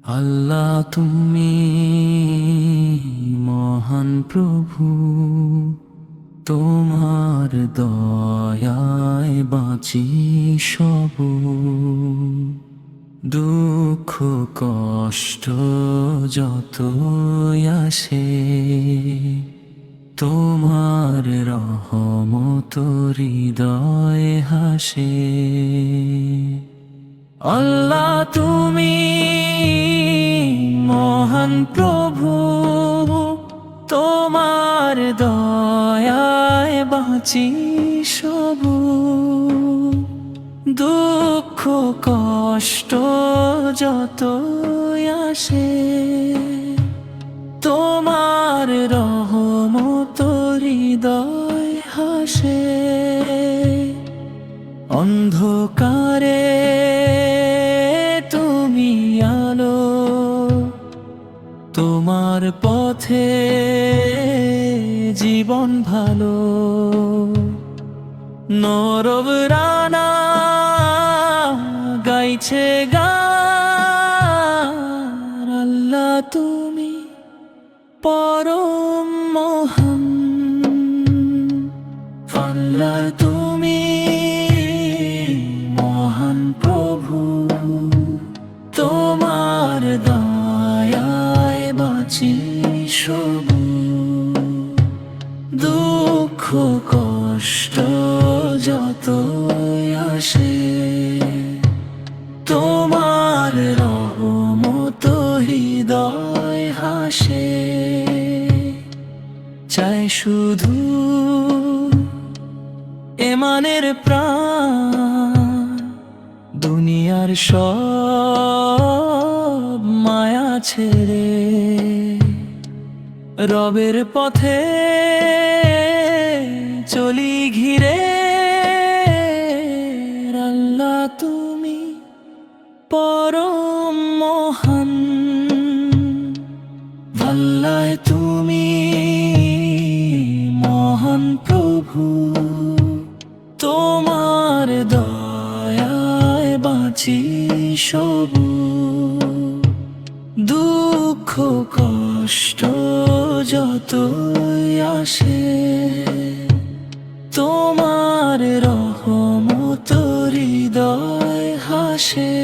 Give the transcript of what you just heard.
আল্লাহ তুমি মহান প্রভু, তোমার দয়ায় বাঁচি সবু। দুঃখ কষ্ট যতই আসে, তোমার রহমত হৃদয় হাসে। আল্লাহ তুমি মহান প্রভু, তোমার দয়ায় বাঁচি সবু। দুঃখ কষ্ট যতই আসে, তোমার রহমত হৃদয় হাসে। অন্ধকারে তুমি আলো, তোমার পথে জীবন ভালো। নরব রানা গাইছে গান, আল্লাহ তুমি পরম মহান। আল্লাহ তুমি মহান প্রভু, তোমার দয়ায় বাঁচি সবু। দুঃখ কষ্ট যতই আসে, তোমার রহমত হৃদয় হাসে। চাই শুধু এমানের প্রাণ, দুনিয়ার সব মায়া ছেড়ে রবের পথে চলি ঘিরে। আল্লাহ তুমি পরম মহান। আল্লাহ তুমি মহান প্রভু, তোমার দয়ায় বাঁচি সবু। দুঃখ কষ্ট যতই আসে, তোমার রহমত হৃদয় হাসে।